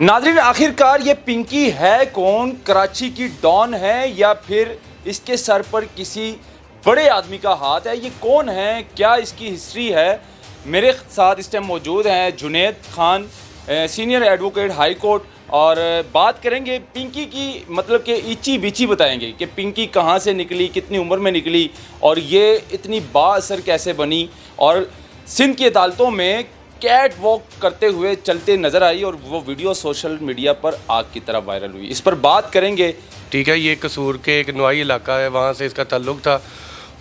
नाज़रीन, आखिरकार ये पिंकी है कौन? कराची की डॉन है या फिर इसके सर पर किसी बड़े आदमी का हाथ है? ये कौन है, क्या इसकी हिस्ट्री है? मेरे साथ इस टाइम मौजूद हैं Junaid Khan, senior advocate high court, और बात करेंगे पिंकी की, मतलब कि इची बिची बताएंगे कि पिंकी कहाँ से निकली, कितनी उम्र में निकली और ये इतनी बाअसर कैसे बनी और सिंध की अदालतों में कैट वॉक करते हुए चलते नज़र आई और वो वीडियो सोशल मीडिया पर आग की तरह वायरल हुई। इस पर बात करेंगे। ठीक है, ये कसूर के एक नवाई इलाका है, वहाँ से इसका ताल्लुक़ था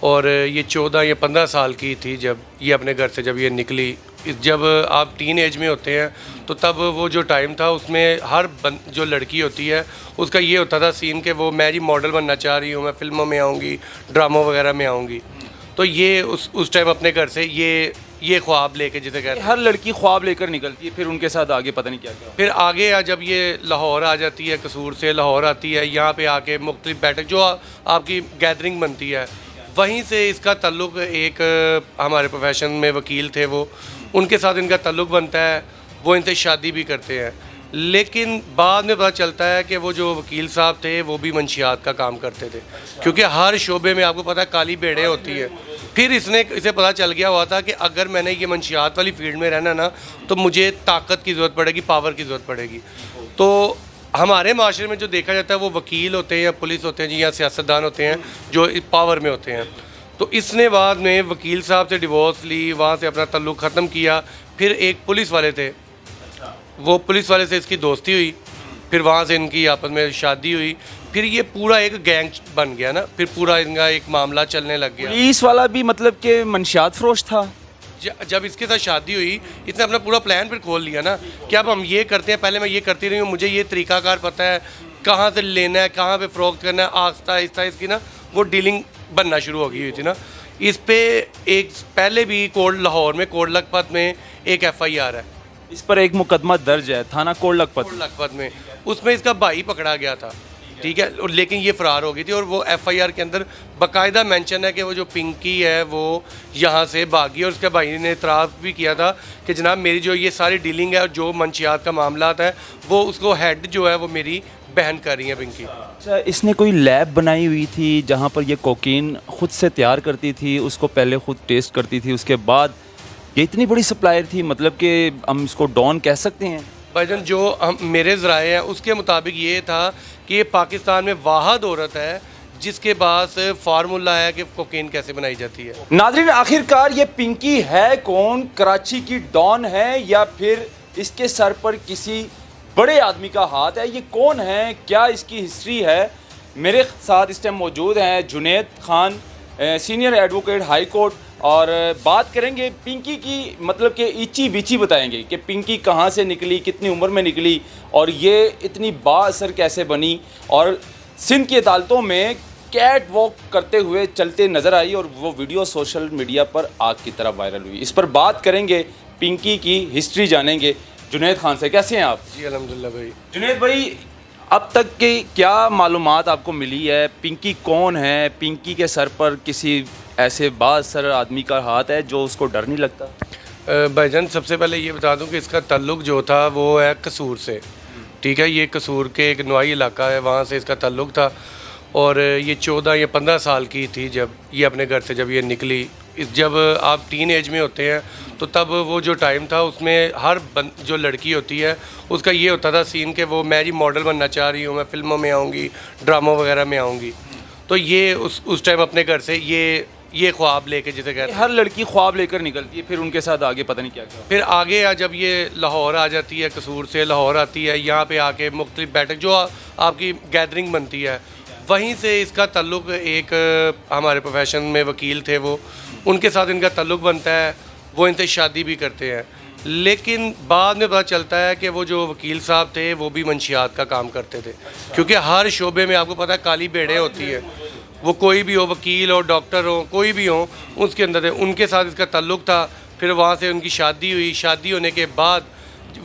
और ये 14 या 15 साल की थी जब ये अपने घर से ये निकली। जब आप टीन एज में होते हैं तो तब वो जो टाइम था उसमें हर जो लड़की होती है उसका ये होता था सीन कि वो मैं जी मॉडल बनना चाह रही हूँ, मैं फिल्मों में आऊँगी, ड्रामों वगैरह में आऊँगी। तो ये उस टाइम अपने घर से ये ख्वाब लेके, जिसे कहते हैं हर लड़की ख्वाब लेकर निकलती है, फिर उनके साथ आगे पता नहीं क्या क्या। फिर आगे जब ये लाहौर आ जाती है, कसूर से लाहौर आती है, यहाँ पे आके मुख्तलिफ बैठक जो आपकी गैदरिंग बनती है, वहीं से इसका ताल्लुक़ एक हमारे प्रोफेशन में वकील थे, वो उनके साथ इनका ताल्लुक़ बनता है, वो इनसे शादी भी करते हैं। लेकिन बाद में पता चलता है कि वो जो वकील साहब थे वो भी मंशियात का काम करते थे, क्योंकि हर शोबे में आपको पता है काली भेड़ें होती है। फिर इसे पता चल गया हुआ था कि अगर मैंने ये मंशियात वाली फील्ड में रहना ना तो मुझे ताकत की ज़रूरत पड़ेगी, पावर की ज़रूरत पड़ेगी। तो हमारे माशरे में जो देखा जाता है वो वकील होते हैं या पुलिस होते हैं जी, या सियासतदान होते हैं जो पावर में होते हैं। तो इसने बाद में वकील साहब से डिवोर्स ली, वहाँ से अपना ताल्लुक़ ख़त्म किया। फिर एक पुलिस वाले थे, वो पुलिस वाले से इसकी दोस्ती हुई, फिर वहाँ से इनकी आपस में शादी हुई, फिर ये पूरा एक गैंग बन गया ना, फिर पूरा इनका एक मामला चलने लग गया। पुलिस वाला भी मतलब कि मंशियात फरोश था। जब इसके साथ शादी हुई इसने अपना पूरा प्लान फिर खोल लिया ना कि अब हम ये करते हैं, पहले मैं ये करती रही हूँ, मुझे ये तरीक़ाकार पता है, कहाँ से लेना है, कहाँ पे फ़रोख्त करना है, आहिस्ता आहिस्ता इसकी ना वो डीलिंग बनना शुरू हो गई हुई थी ना। इस पर एक पहले भी कोट लाहौर में कोट लखपत में एक FIR है, इस पर एक मुकदमा दर्ज है थाना कोट लखपत में। उसमें इसका भाई पकड़ा गया था, ठीक है, और लेकिन ये फ़रार हो गई थी। और वो FIR के अंदर बाकायदा मेंशन है कि वो जो पिंकी है वो यहाँ से भागी, और उसके भाई ने इतराफ़ भी किया था कि जनाब मेरी जो ये सारी डीलिंग है और जो मंशियात का मामला है वो उसको हेड जो है वो मेरी बहन कर रही है पिंकी। अच्छा, इसने कोई लैब बनाई हुई थी जहाँ पर ये कोकीन ख़ुद से तैयार करती थी, उसको पहले ख़ुद टेस्ट करती थी, उसके बाद ये इतनी बड़ी सप्लायर थी, मतलब कि हम इसको डॉन कह सकते हैं? भाईजान जो हम मेरे ज़राए हैं उसके मुताबिक ये था कि ये पाकिस्तान में वाहिद औरत है जिसके पास फार्मूला है कि कोकीन कैसे बनाई जाती है। नाज़रीन, आखिरकार ये पिंकी है कौन? कराची की डॉन है या फिर इसके सर पर किसी बड़े आदमी का हाथ है? ये कौन है, क्या इसकी हिस्ट्री है? मेरे साथ इस टाइम मौजूद हैं Junaid Khan, senior advocate high court, और बात करेंगे पिंकी की, मतलब कि इची बिची बताएंगे कि पिंकी कहाँ से निकली, कितनी उम्र में निकली और ये इतनी बाअसर कैसे बनी और सिंध की अदालतों में कैट वॉक करते हुए चलते नज़र आई और वो वीडियो सोशल मीडिया पर आग की तरह वायरल हुई। इस पर बात करेंगे, पिंकी की हिस्ट्री जानेंगे जुनैद खान से। कैसे हैं आप? जी अल्हम्दुलिल्लाह भाई। जुनैद भाई, अब तक की क्या मालूमात आपको मिली है? पिंकी कौन है? पिंकी के सर पर किसी ऐसे बाअसर आदमी का हाथ है जो उसको डर नहीं लगता? भाईजान सबसे पहले ये बता दूं कि इसका ताल्लुक़ जो था वो है कसूर से, ठीक है, ये कसूर के एक नवाई इलाका है, वहाँ से इसका ताल्लुक़ था और ये 14 या 15 साल की थी जब ये अपने घर से ये निकली। जब आप टीन एज में होते हैं तो तब वो जो टाइम था उसमें हर जो लड़की होती है उसका ये होता था सीन कि वो मैं जी मॉडल बनना चाह रही हूँ, मैं फिल्मों में आऊँगी, ड्रामों वगैरह में आऊँगी। तो ये उस टाइम अपने घर से ये ख्वाब लेके, जिसे कहते हैं हर लड़की ख्वाब लेकर निकलती है, फिर उनके साथ आगे पता नहीं क्या क्या। फिर आगे जब ये लाहौर आ जाती है, कसूर से लाहौर आती है, यहाँ पे आके मुख्तलिफ बैठक जो आपकी गैदरिंग बनती है, वहीं से इसका ताल्लुक़ एक हमारे प्रोफेशन में वकील थे, वो उनके साथ इनका ताल्लुक़ बनता है, वो इनसे शादी भी करते हैं। लेकिन बाद में पता चलता है कि वो जो वकील साहब थे वो भी मंशियात का काम करते थे, क्योंकि हर शोबे में आपको पता है काली भेड़ें होती है, वो कोई भी हो, वकील हो, डॉक्टर हो, कोई भी हो, उसके अंदर उनके साथ इसका ताल्लुक़ था। फिर वहाँ से उनकी शादी हुई, शादी होने के बाद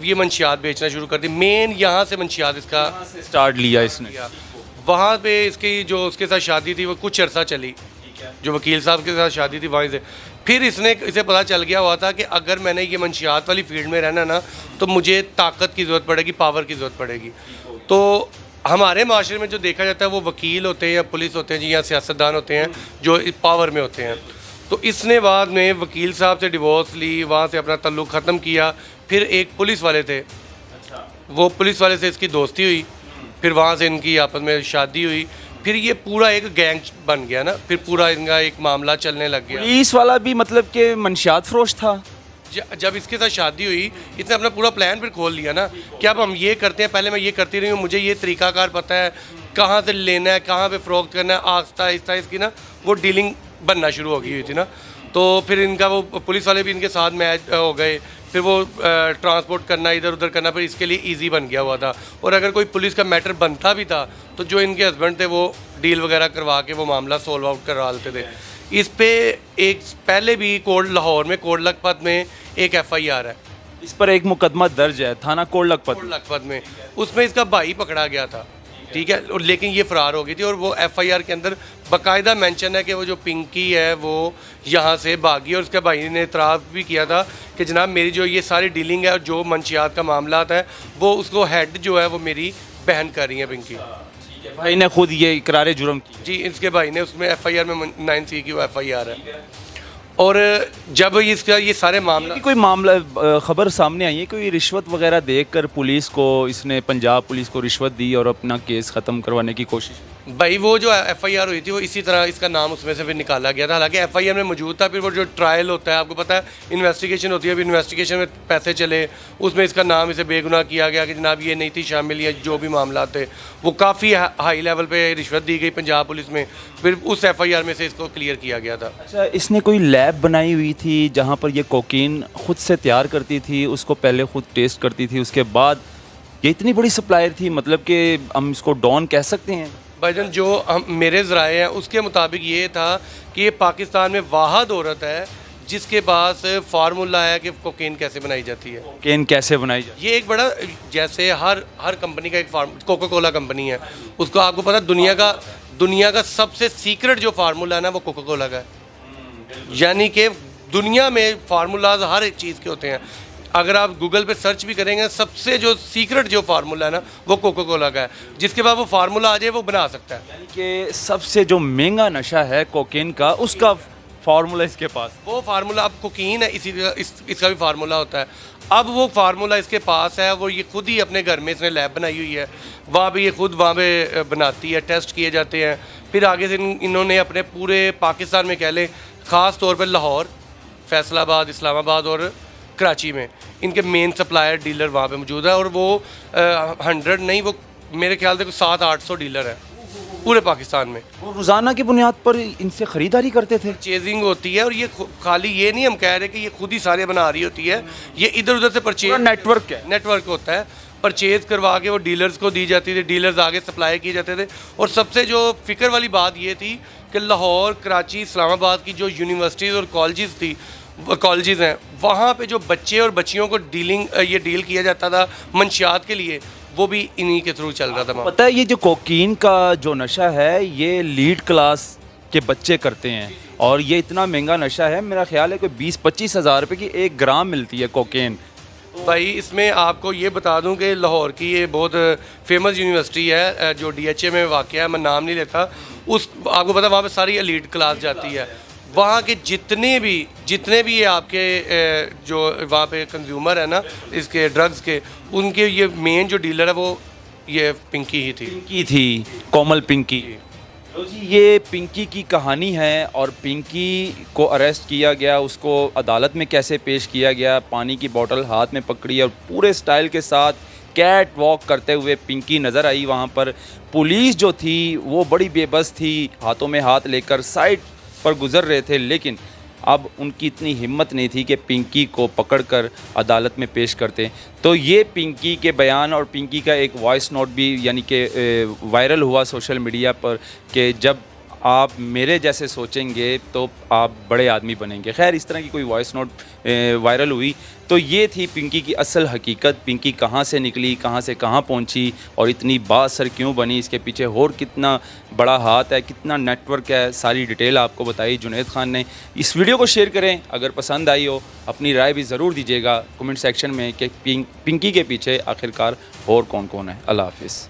ये मंशियात बेचना शुरू कर दी। मेन यहाँ से मंशियात इसका स्टार्ट लिया इसने। वहाँ पे इसकी जो उसके साथ शादी थी वो कुछ अरसा चली, जो वकील साहब के साथ शादी थी वहीं से। फिर इसे पता चल गया हुआ था कि अगर मैंने ये मंशियात वाली फील्ड में रहना ना तो मुझे ताकत की ज़रूरत पड़ेगी, पावर की ज़रूरत पड़ेगी। तो हमारे माशरे में जो देखा जाता है वो वकील होते हैं या पुलिस होते हैं जी, या सियासतदान होते हैं जो पावर में होते हैं। तो इसने बाद में वकील साहब से डिवोर्स ली, वहाँ से अपना तल्लुक़ ख़त्म किया। फिर एक पुलिस वाले थे, वो पुलिस वाले से इसकी दोस्ती हुई, फिर वहाँ से इनकी आपस में शादी हुई। फिर ये पूरा एक गैंग बन गया ना, फिर पूरा इनका एक मामला चलने लग गया। पुलिस वाला भी मतलब कि मंशियात फरोश था। जब इसके साथ शादी हुई, इसने अपना पूरा प्लान फिर खोल लिया ना कि अब हम ये करते हैं, पहले मैं ये करती रही हूँ, मुझे ये तरीकाकार पता है, कहाँ से लेना है, कहाँ पे फ़रोख्त करना है, आहिस्ता आहिस्ता इसकी ना वो डीलिंग बनना शुरू हो गई हुई थी ना। तो फिर इनका वो पुलिस वाले भी इनके साथ मैच हो गए, फिर वो ट्रांसपोर्ट करना, इधर उधर करना फिर इसके लिए इजी बन गया हुआ था। और अगर कोई पुलिस का मैटर बनता भी था तो जो इनके हस्बैंड थे वो डील वगैरह करवा के वो मामला सोल्व आउट करवा लेते थे। इस पे एक पहले भी कोट लाहौर में कोट लखपत में एक FIR है, इस पर एक मुकदमा दर्ज है थाना कोट लखपत में। उसमें इसका भाई पकड़ा गया था, ठीक है, और लेकिन ये फ़रार हो गई थी। और वो FIR के अंदर बाकायदा मेंशन है कि वो जो पिंकी है वो यहाँ से भागी। और उसके भाई ने इतराफ़ भी किया था कि जनाब मेरी जो ये सारी डीलिंग है और जो मंशियात का मामला है वो उसको हेड जो है वो मेरी बहन कर रही है पिंकी। भाई ने खुद ये इकरार जुर्म की जी, इसके भाई ने, उसमें FIR में 9C की वो FIR है। और जब इसका ये सारे मामला कोई मामला खबर सामने आई है कोई रिश्वत वगैरह देकर पुलिस को, इसने पंजाब पुलिस को रिश्वत दी और अपना केस ख़त्म करवाने की कोशिश? भाई वो जो FIR हुई थी वो इसी तरह इसका नाम उसमें से फिर निकाला गया था। हालांकि FIR में मौजूद था, फिर वो जो ट्रायल होता है आपको पता है, इन्वेस्टिगेशन होती है, अभी इन्वेस्टिगेशन में पैसे चले, उसमें इसका नाम इसे बेगुनाह किया गया कि जनाब ये नहीं थी शामिल, या जो भी मामला थे वो काफ़ी हाई लेवल पे रिश्वत दी गई पंजाब पुलिस में, फिर उस FIR में से इसको क्लियर किया गया था। अच्छा, इसने कोई लैब बनाई हुई थी जहाँ पर ये कोकीन खुद से तैयार करती थी, उसको पहले खुद टेस्ट करती थी, उसके बाद ये इतनी बड़ी सप्लायर थी, मतलब कि हम इसको डॉन कह सकते हैं? भाईजान जो हम मेरे ज़राए हैं उसके मुताबिक ये था कि ये पाकिस्तान में वाहद औरत है जिसके पास फार्मूला है कि कोकीन कैसे बनाई जाती है। कोकीन कैसे बनाई जाती है? ये एक बड़ा, जैसे हर कंपनी का एक कोका कोला कंपनी है, उसको आपको पता है दुनिया का सबसे सीक्रेट जो फार्मूला है ना वो कोका कोला का है। यानी कि दुनिया में फार्मूलाज हर एक चीज़ के होते हैं। अगर आप गूगल पे सर्च भी करेंगे, सबसे जो सीक्रेट जो फार्मूला है ना वो कोका कोला का है, जिसके बाद वो फार्मूला आ जाए वो बना सकता है। यानी कि सबसे जो महंगा नशा है कोकीन का, उसका फार्मूला इसके पास, वो फार्मूला अब कोकीन है, इसका भी फार्मूला होता है। अब वो फार्मूला इसके पास है, वो ये खुद ही अपने घर में इसने लैब बनाई हुई है, वहाँ पे ये खुद वहाँ पे बनाती है, टेस्ट किए जाते हैं। फिर आगे से इन्होंने अपने पूरे पाकिस्तान में कह लें, ख़ास तौर पर लाहौर, फैसलाबाद, इस्लामाबाद और कराची में इनके मेन सप्लायर डीलर वहाँ पे मौजूद है। और वो 100 नहीं, वो मेरे ख्याल से 700-800 डीलर है पूरे पाकिस्तान में। वो रोज़ाना की बुनियाद पर इनसे ख़रीदारी करते थे? परचेजिंग होती है, और ये खाली ये नहीं हम कह रहे कि ये खुद ही सारे बना रही होती है, ये इधर उधर से परचेज नेटवर्क होता है, परचेज करवा के वो डीलर्स को दी जाती थी, डीलर्स आगे सप्लाई किए जाते थे। और सबसे जो फ़िक्र वाली बात ये थी कि लाहौर, कराची, इस्लामाबाद की जो यूनिवर्सिटीज़ और कॉलेजेस हैं, वहाँ पे जो बच्चे और बच्चियों को डील किया जाता था मंशियात के लिए, वो भी इन्हीं के थ्रू चल रहा था। पता है ये जो कोकीन का जो नशा है ये लीड क्लास के बच्चे करते हैं, और ये इतना महंगा नशा है, मेरा ख्याल है कि 20-25 हज़ार रुपये की 1 ग्राम मिलती है कोकीन। भाई इसमें आपको ये बता दूं कि लाहौर की ये बहुत फेमस यूनिवर्सिटी है जो DHA में वाक़ है, मैं नाम नहीं लेता, आपको पता है वहाँ पे सारी एलीट क्लास जाती है। वहाँ के जितने भी ये आपके जो वहाँ पे कंज्यूमर है ना इसके ड्रग्स के, उनके ये मेन जो डीलर है वो ये पिंकी ही थी, कोमल पिंकी। तो जी ये पिंकी की कहानी है, और पिंकी को अरेस्ट किया गया, उसको अदालत में कैसे पेश किया गया, पानी की बोतल हाथ में पकड़ी और पूरे स्टाइल के साथ कैट वॉक करते हुए पिंकी नज़र आई। वहाँ पर पुलिस जो थी वो बड़ी बेबस थी, हाथों में हाथ लेकर साइड पर गुजर रहे थे, लेकिन अब उनकी इतनी हिम्मत नहीं थी कि पिंकी को पकड़कर अदालत में पेश करते। तो ये पिंकी के बयान और पिंकी का एक वॉइस नोट भी यानी कि वायरल हुआ सोशल मीडिया पर, कि जब आप मेरे जैसे सोचेंगे तो आप बड़े आदमी बनेंगे। खैर, इस तरह की कोई वॉइस नोट वायरल हुई, तो ये थी पिंकी की असल हकीकत। पिंकी कहाँ से निकली, कहाँ से कहाँ पहुँची और इतनी बाअसर क्यों बनी, इसके पीछे और कितना बड़ा हाथ है, कितना नेटवर्क है, सारी डिटेल आपको बताई जुनैद खान ने। इस वीडियो को शेयर करें, अगर पसंद आई हो अपनी राय भी ज़रूर दीजिएगा कमेंट सेक्शन में कि पिंकी के पीछे आखिरकार और कौन कौन है। अल्लाह हाफिज़।